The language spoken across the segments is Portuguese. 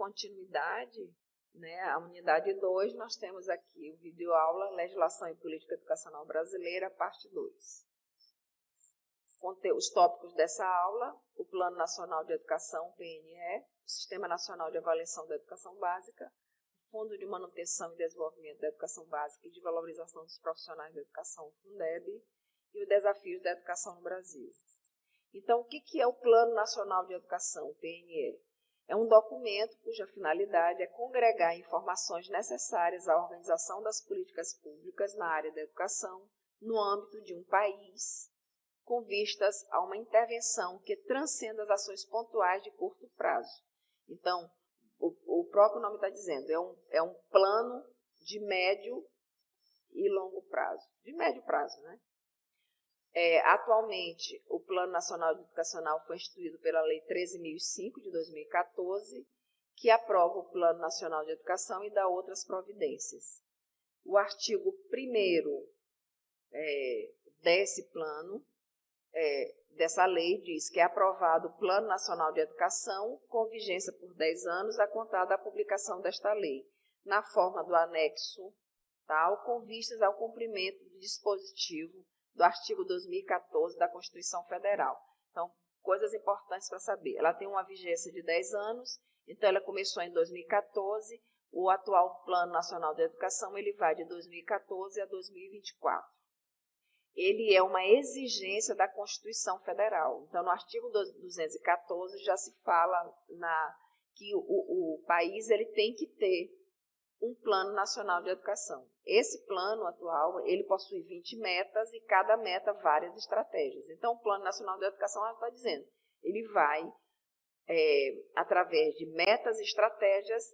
continuidade, né, a unidade 2, nós temos aqui o videoaula Legislação e Política Educacional Brasileira, parte 2. Os tópicos dessa aula: o Plano Nacional de Educação, PNE, o Sistema Nacional de Avaliação da Educação Básica, o Fundo de Manutenção e Desenvolvimento da Educação Básica e de Valorização dos Profissionais da Educação, Fundeb, e os Desafios da Educação no Brasil. Então, o que é o Plano Nacional de Educação, o PNE? É um documento cuja finalidade é congregar informações necessárias à organização das políticas públicas na área da educação no âmbito de um país, com vistas a uma intervenção que transcenda as ações pontuais de curto prazo. Então, o próprio nome está dizendo, é um plano de médio e longo prazo. De médio prazo, né? Atualmente, o Plano Nacional Educacional foi instituído pela Lei 13.005, de 2014, que aprova o Plano Nacional de Educação e dá outras providências. O artigo 1º desse plano, dessa lei, diz que é aprovado o Plano Nacional de Educação com vigência por 10 anos, a contar da publicação desta lei, na forma do anexo tal, com vistas ao cumprimento do dispositivo do artigo 2014 da Constituição Federal. Então, coisas importantes para saber. Ela tem uma vigência de 10 anos, então ela começou em 2014, o atual Plano Nacional de Educação ele vai de 2014 a 2024. Ele é uma exigência da Constituição Federal. Então, no artigo 214 já se fala que o país ele tem que ter um Plano Nacional de Educação. Esse plano atual, ele possui 20 metas e cada meta várias estratégias. Então, o Plano Nacional de Educação, ela está dizendo, ele vai, através de metas e estratégias,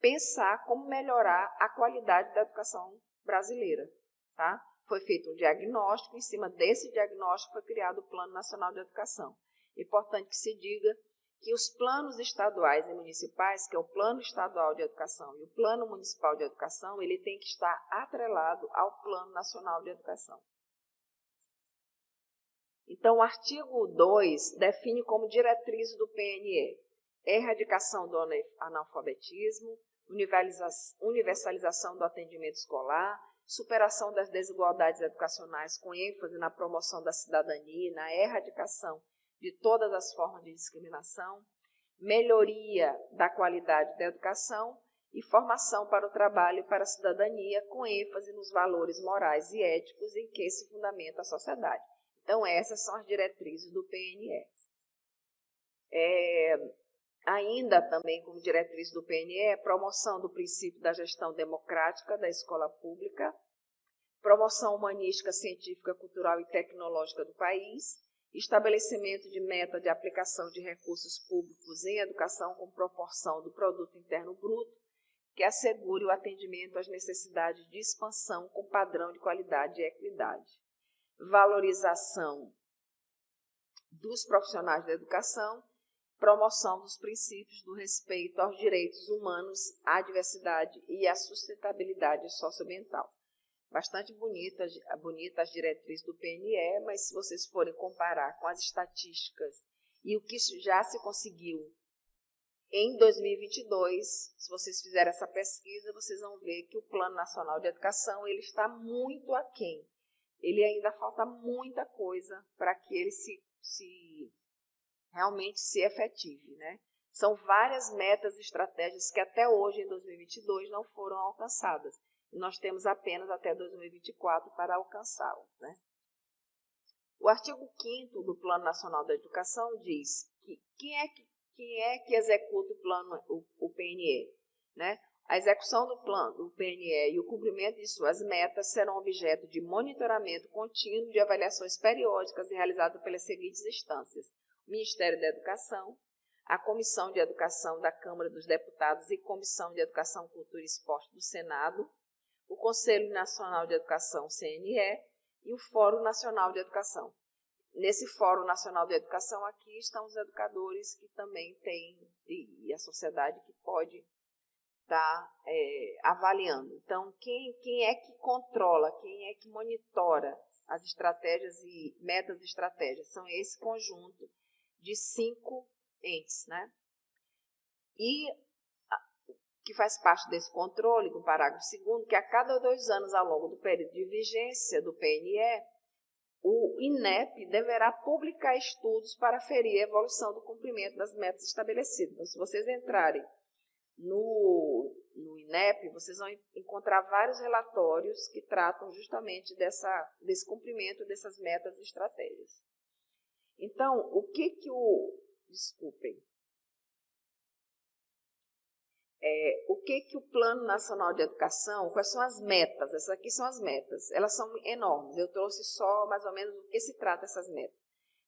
pensar como melhorar a qualidade da educação brasileira. Tá? Foi feito um diagnóstico, em cima desse diagnóstico foi criado o Plano Nacional de Educação. É importante que se diga que os planos estaduais e municipais, que é o Plano Estadual de Educação e o Plano Municipal de Educação, ele tem que estar atrelado ao Plano Nacional de Educação. Então, o artigo 2 define como diretrizes do PNE erradicação do analfabetismo, universalização do atendimento escolar, superação das desigualdades educacionais com ênfase na promoção da cidadania e na erradicação de todas as formas de discriminação, melhoria da qualidade da educação e formação para o trabalho e para a cidadania, com ênfase nos valores morais e éticos em que se fundamenta a sociedade. Então, essas são as diretrizes do PNE. Ainda também como diretriz do PNE, promoção do princípio da gestão democrática da escola pública, promoção humanística, científica, cultural e tecnológica do país, estabelecimento de meta de aplicação de recursos públicos em educação com proporção do produto interno bruto, que assegure o atendimento às necessidades de expansão com padrão de qualidade e equidade. Valorização dos profissionais da educação, promoção dos princípios do respeito aos direitos humanos, à diversidade e à sustentabilidade socioambiental. Bastante bonitas as diretrizes do PNE, mas se vocês forem comparar com as estatísticas e o que já se conseguiu em 2022, se vocês fizerem essa pesquisa, vocês vão ver que o Plano Nacional de Educação ele está muito aquém. Ele ainda falta muita coisa para que ele realmente se efetive, né? São várias metas e estratégias que até hoje, em 2022, não foram alcançadas. E nós temos apenas até 2024 para alcançá-las, né? O artigo 5º do Plano Nacional da Educação diz que quem é que executa o PNE, né? A execução do plano do PNE e o cumprimento de suas metas serão objeto de monitoramento contínuo de avaliações periódicas realizadas pelas seguintes instâncias: o Ministério da Educação, a Comissão de Educação da Câmara dos Deputados e Comissão de Educação, Cultura e Esporte do Senado, o Conselho Nacional de Educação, CNE, e o Fórum Nacional de Educação. Nesse Fórum Nacional de Educação, aqui estão os educadores que também têm, e a sociedade que pode estar avaliando. Então, quem é que controla, quem é que monitora as estratégias e metas e estratégias? São esse conjunto de 5 entes, né? E que faz parte desse controle, com o parágrafo 2º, que a cada 2 anos, ao longo do período de vigência do PNE, o INEP deverá publicar estudos para aferir a evolução do cumprimento das metas estabelecidas. Então, se vocês entrarem no INEP, vocês vão encontrar vários relatórios que tratam justamente desse cumprimento dessas metas e estratégias. Então, o que o Plano Nacional de Educação, quais são as metas? Essas aqui são as metas, elas são enormes, eu trouxe só mais ou menos do que se trata essas metas.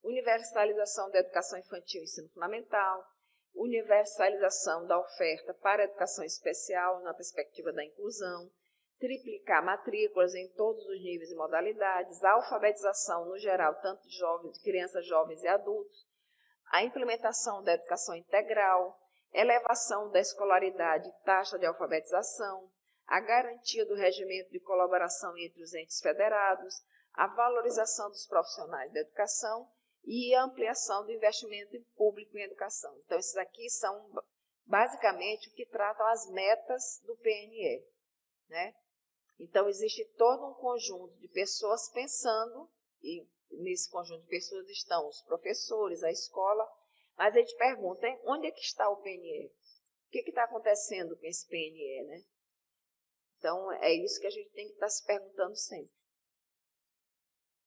Universalização da educação infantil e ensino fundamental, universalização da oferta para a educação especial na perspectiva da inclusão, triplicar matrículas em todos os níveis e modalidades, a alfabetização no geral, tanto de jovens, de crianças, jovens e adultos, a implementação da educação integral, elevação da escolaridade e taxa de alfabetização, a garantia do regimento de colaboração entre os entes federados, a valorização dos profissionais da educação e a ampliação do investimento público em educação. Então, esses aqui são basicamente o que tratam as metas do PNE, né? Então, existe todo um conjunto de pessoas pensando, e nesse conjunto de pessoas estão os professores, a escola, mas a gente pergunta, hein, onde é que está o PNE? O que está acontecendo com esse PNE, né? Então, é isso que a gente tem que estar se perguntando sempre.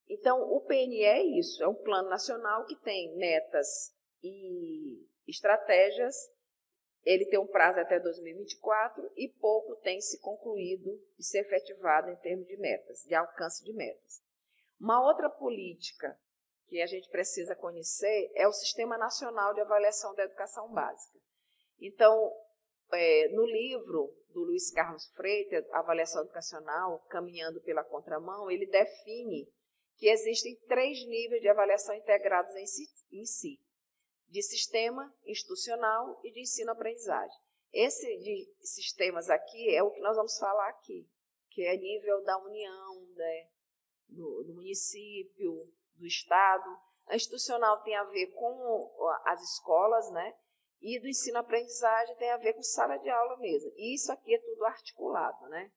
Então, o PNE é isso, é um plano nacional que tem metas e estratégias. Ele tem um prazo até 2024 e pouco tem se concluído e se efetivado em termos de metas, de alcance de metas. Uma outra política que a gente precisa conhecer é o Sistema Nacional de Avaliação da Educação Básica. Então, no livro do Luiz Carlos Freitas, Avaliação Educacional, Caminhando pela Contramão, ele define que existem 3 níveis de avaliação integrados em si. De sistema, institucional e de ensino-aprendizagem. Esse de sistemas aqui é o que nós vamos falar aqui, que é nível da União, né, do município, do Estado. A institucional tem a ver com as escolas, né, e do ensino-aprendizagem tem a ver com sala de aula mesmo. E isso aqui é tudo articulado, né?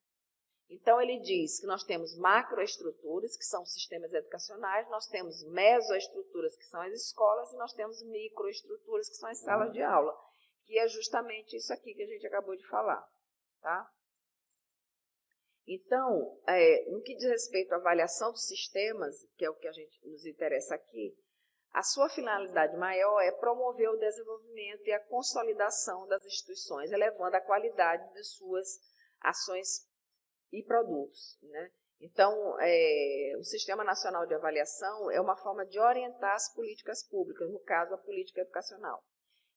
Então, ele diz que nós temos macroestruturas, que são sistemas educacionais, nós temos mesoestruturas, que são as escolas, e nós temos microestruturas, que são as salas de aula, que é justamente isso aqui que a gente acabou de falar. Tá? Então, no que diz respeito à avaliação dos sistemas, que é o que a gente nos interessa aqui, a sua finalidade maior é promover o desenvolvimento e a consolidação das instituições, elevando a qualidade de suas ações e produtos, né? Então, o Sistema Nacional de Avaliação é uma forma de orientar as políticas públicas, no caso, a política educacional.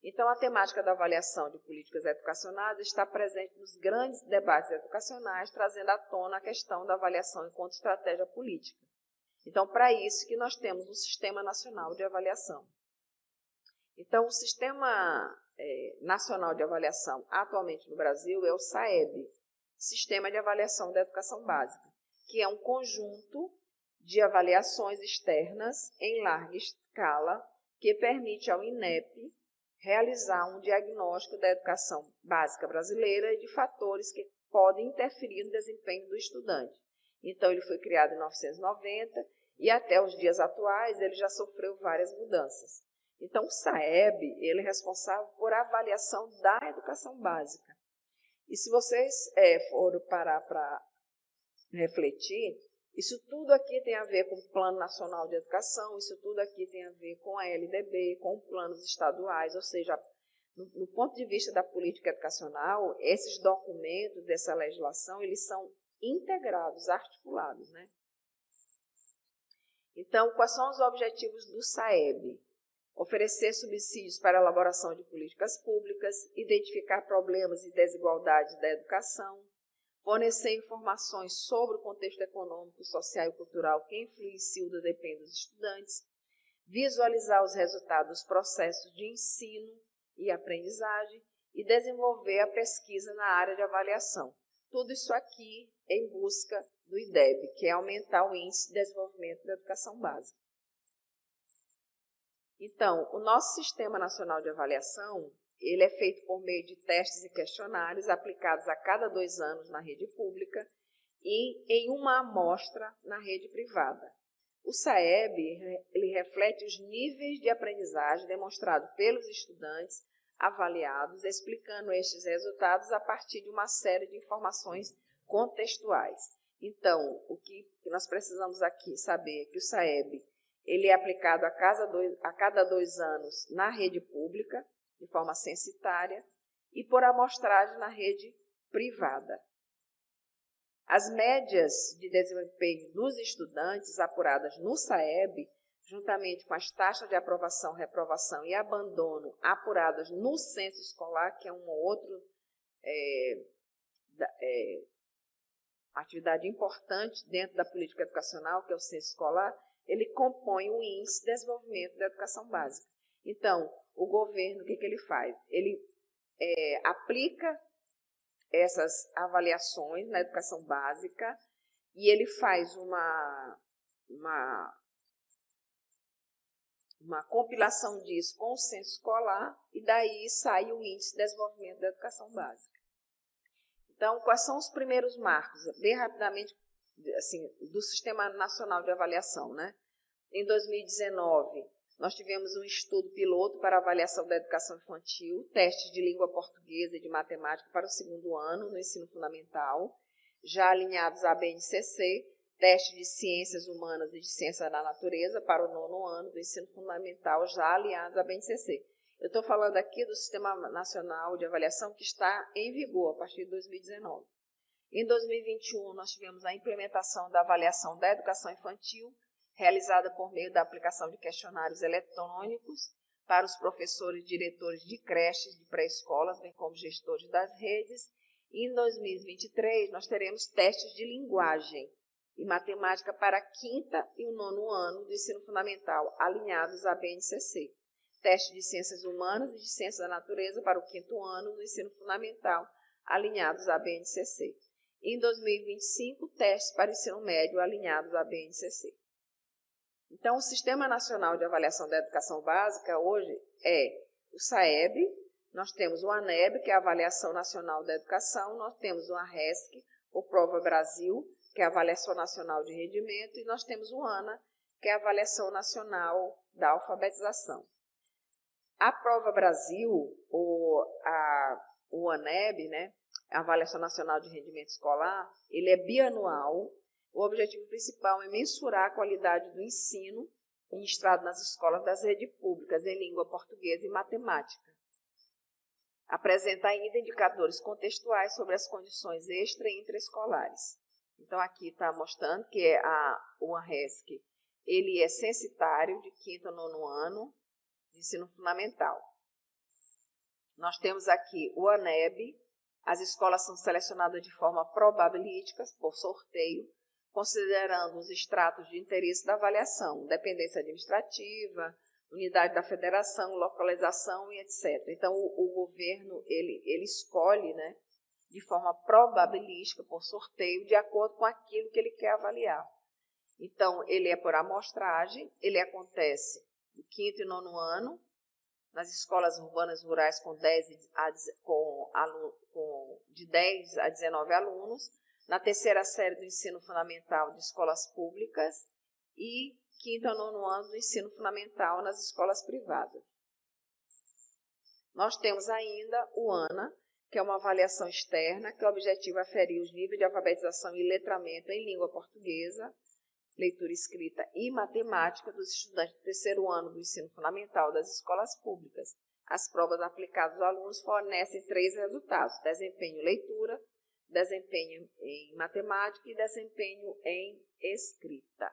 Então, a temática da avaliação de políticas educacionais está presente nos grandes debates educacionais, trazendo à tona a questão da avaliação enquanto estratégia política. Então, para isso que nós temos um Sistema Nacional de Avaliação. Então, o Sistema Nacional de Avaliação, atualmente no Brasil, é o SAEB, Sistema de Avaliação da Educação Básica, que é um conjunto de avaliações externas em larga escala que permite ao INEP realizar um diagnóstico da educação básica brasileira e de fatores que podem interferir no desempenho do estudante. Então, ele foi criado em 1990 e até os dias atuais ele já sofreu várias mudanças. Então, o SAEB ele é responsável por avaliação da educação básica. E se vocês forem parar para refletir, isso tudo aqui tem a ver com o Plano Nacional de Educação, isso tudo aqui tem a ver com a LDB, com planos estaduais, ou seja, no ponto de vista da política educacional, esses documentos dessa legislação, eles são integrados, articulados, né? Então, quais são os objetivos do SAEB? Oferecer subsídios para a elaboração de políticas públicas, identificar problemas e desigualdades da educação, fornecer informações sobre o contexto econômico, social e cultural que influencia o desempenho dos estudantes, visualizar os resultados dos processos de ensino e aprendizagem e desenvolver a pesquisa na área de avaliação. Tudo isso aqui em busca do IDEB, que é aumentar o índice de desenvolvimento da educação básica. Então, o nosso Sistema Nacional de Avaliação, ele é feito por meio de testes e questionários aplicados a cada 2 anos na rede pública e em uma amostra na rede privada. O SAEB ele reflete os níveis de aprendizagem demonstrados pelos estudantes avaliados, explicando estes resultados a partir de uma série de informações contextuais. Então, o que nós precisamos aqui saber é que o SAEB ele é aplicado a cada 2 anos na rede pública, de forma censitária, e por amostragem na rede privada. As médias de desempenho dos estudantes apuradas no SAEB, juntamente com as taxas de aprovação, reprovação e abandono apuradas no censo escolar, que é uma outra atividade importante dentro da política educacional, que é o censo escolar, ele compõe o Índice de Desenvolvimento da Educação Básica. Então, o governo, o que ele faz? Ele aplica essas avaliações na educação básica e ele faz uma compilação disso com o censo escolar e daí sai o Índice de Desenvolvimento da Educação Básica. Então, quais são os primeiros marcos? Bem rapidamente, assim, do Sistema Nacional de Avaliação, né? Em 2019, nós tivemos um estudo piloto para avaliação da educação infantil, testes de língua portuguesa e de matemática para o 2º ano no ensino fundamental, já alinhados à BNCC, testes de ciências humanas e de ciência da natureza para o 9º ano do ensino fundamental, já alinhados à BNCC. Eu estou falando aqui do Sistema Nacional de Avaliação que está em vigor a partir de 2019. Em 2021, nós tivemos a implementação da avaliação da educação infantil, realizada por meio da aplicação de questionários eletrônicos para os professores e diretores de creches, de pré-escolas, bem como gestores das redes. E em 2023, nós teremos testes de linguagem e matemática para a 5º e o 9º ano do ensino fundamental, alinhados à BNCC. Teste de ciências humanas e de ciências da natureza para o 5º ano do ensino fundamental, alinhados à BNCC. Em 2025, testes para o ensino médio, alinhados à BNCC. Então, o Sistema Nacional de Avaliação da Educação Básica hoje é o SAEB, nós temos o ANEB, que é a Avaliação Nacional da Educação, nós temos o ARESC, o Prova Brasil, que é a Avaliação Nacional de Rendimento, e nós temos o ANA, que é a Avaliação Nacional da Alfabetização. A Prova Brasil, o ANEB, né, a Avaliação Nacional de Rendimento Escolar, ele é bianual. O objetivo principal é mensurar a qualidade do ensino ministrado nas escolas das redes públicas em língua portuguesa e matemática. Apresenta ainda indicadores contextuais sobre as condições extra e intraescolares. Então, aqui está mostrando que o ANRESC ele é censitário de 5º a 9º ano de ensino fundamental. Nós temos aqui o ANEB, as escolas são selecionadas de forma probabilística, por sorteio, considerando os estratos de interesse da avaliação, dependência administrativa, unidade da federação, localização e etc. Então, o governo ele escolhe, né, de forma probabilística, por sorteio, de acordo com aquilo que ele quer avaliar. Então, ele é por amostragem, ele acontece no 5º e 9º ano, nas escolas urbanas rurais de 10 a 19 alunos, na 3ª série do ensino fundamental de escolas públicas e 5º a 9º ano do ensino fundamental nas escolas privadas. Nós temos ainda o ANA, que é uma avaliação externa, que o objetivo é aferir os níveis de alfabetização e letramento em língua portuguesa, leitura escrita e matemática dos estudantes do 3º ano do ensino fundamental das escolas públicas. As provas aplicadas aos alunos fornecem 3 resultados: desempenho em leitura, desempenho em matemática e desempenho em escrita.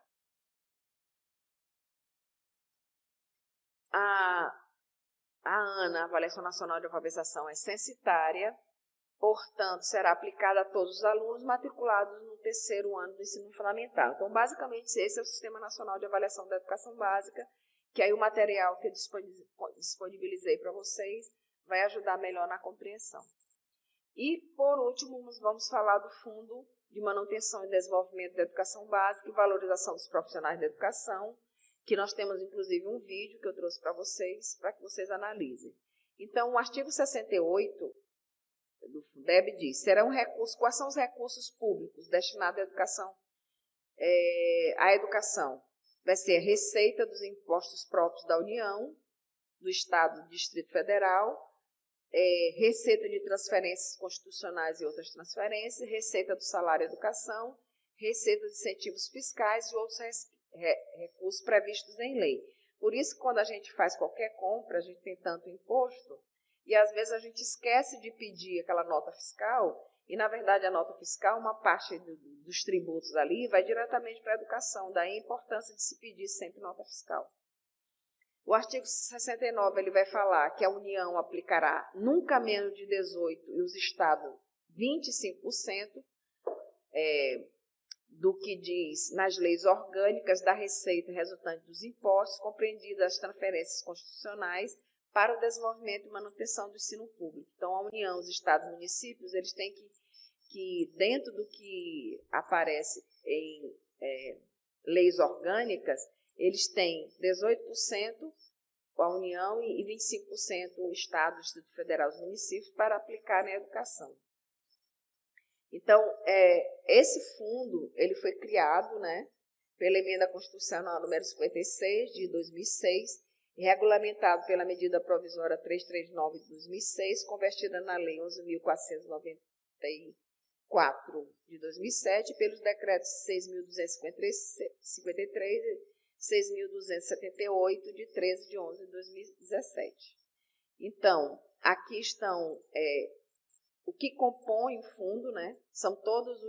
A ANA, a Avaliação Nacional de Alfabetização, é censitária, portanto, será aplicada a todos os alunos matriculados no 3º ano do ensino fundamental. Então, basicamente, esse é o Sistema Nacional de Avaliação da Educação Básica, que aí o material que eu disponibilizei para vocês vai ajudar melhor na compreensão. E, por último, nós vamos falar do Fundo de Manutenção e Desenvolvimento da Educação Básica e Valorização dos Profissionais da Educação, que nós temos, inclusive, um vídeo que eu trouxe para vocês que vocês analisem. Então, o artigo 68 do Fundeb diz, quais são os recursos públicos destinados à educação? Vai ser a receita dos impostos próprios da União, do Estado e do Distrito Federal, receita de transferências constitucionais e outras transferências, receita do salário e educação, receita de incentivos fiscais e outros recursos previstos em lei. Por isso, quando a gente faz qualquer compra, a gente tem tanto imposto, e às vezes a gente esquece de pedir aquela nota fiscal, e na verdade a nota fiscal, uma parte dos tributos ali, vai diretamente para a educação, daí a importância de se pedir sempre nota fiscal. O artigo 69 ele vai falar que a União aplicará nunca menos de 18% e os estados 25% do que diz nas leis orgânicas da receita resultante dos impostos, compreendidas as transferências constitucionais para o desenvolvimento e manutenção do ensino público. Então, a União, os estados e municípios, eles têm que dentro do que aparece em leis orgânicas, eles têm 18% a União e 25% o Estado, o Distrito Federal, os municípios, para aplicar na educação. Então, esse fundo ele foi criado, né, pela Emenda Constitucional número 56, de 2006, e regulamentado pela Medida Provisória 339 de 2006, convertida na Lei 11.494 de 2007, e pelos decretos 6.253 e 6.278, de 13 de 11 de 2017. Então, aqui estão o que compõe o fundo, né? São todos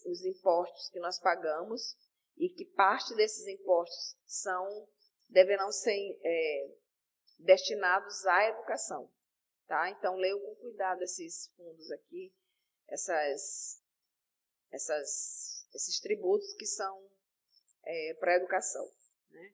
os impostos que nós pagamos e que parte desses impostos deverão ser destinados à educação. Tá? Então, leiam com cuidado esses fundos aqui, esses tributos que são para a educação. Né?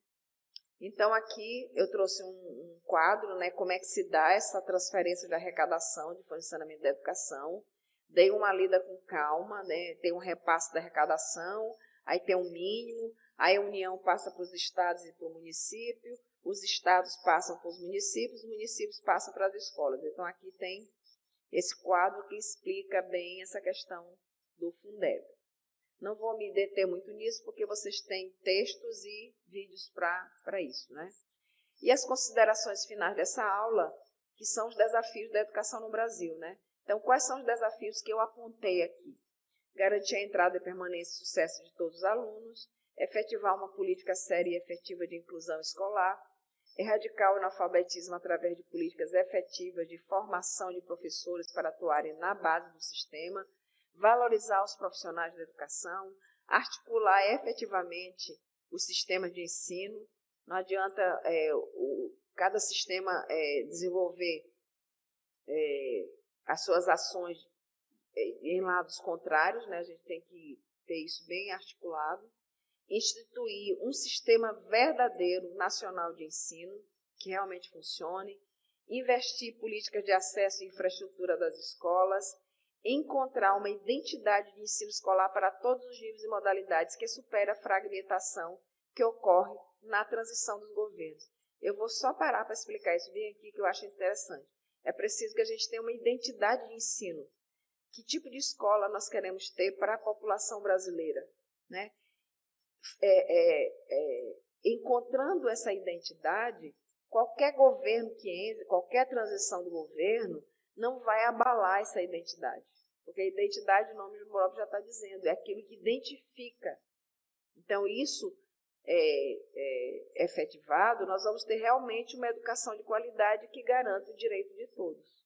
Então, aqui eu trouxe um quadro, né, como é que se dá essa transferência de arrecadação, de funcionamento da educação. Dei uma lida com calma, né, tem um repasse da arrecadação, aí tem um mínimo, aí a União passa para os estados e para o município, os estados passam para os municípios passam para as escolas. Então, aqui tem esse quadro que explica bem essa questão do Fundeb. Não vou me deter muito nisso, porque vocês têm textos e vídeos para isso, né? E as considerações finais dessa aula, que são os desafios da educação no Brasil, né? Então, quais são os desafios que eu apontei aqui? Garantir a entrada e permanência e sucesso de todos os alunos, efetivar uma política séria e efetiva de inclusão escolar, erradicar o analfabetismo através de políticas efetivas de formação de professores para atuarem na base do sistema, valorizar os profissionais da educação, articular efetivamente os sistemas de ensino. Não adianta cada sistema desenvolver as suas ações em lados contrários, né? A gente tem que ter isso bem articulado. Instituir um sistema verdadeiro nacional de ensino, que realmente funcione, investir em políticas de acesso e infraestrutura das escolas, encontrar uma identidade de ensino escolar para todos os níveis e modalidades que supere a fragmentação que ocorre na transição dos governos. Eu vou só parar para explicar isso bem aqui, que eu acho interessante. É preciso que a gente tenha uma identidade de ensino. Que tipo de escola nós queremos ter para a população brasileira, né? Encontrando essa identidade, qualquer governo que entre, qualquer transição do governo, não vai abalar essa identidade. Porque a identidade, o nome do próprio já está dizendo, é aquilo que identifica. Então, isso efetivado, nós vamos ter realmente uma educação de qualidade que garanta o direito de todos.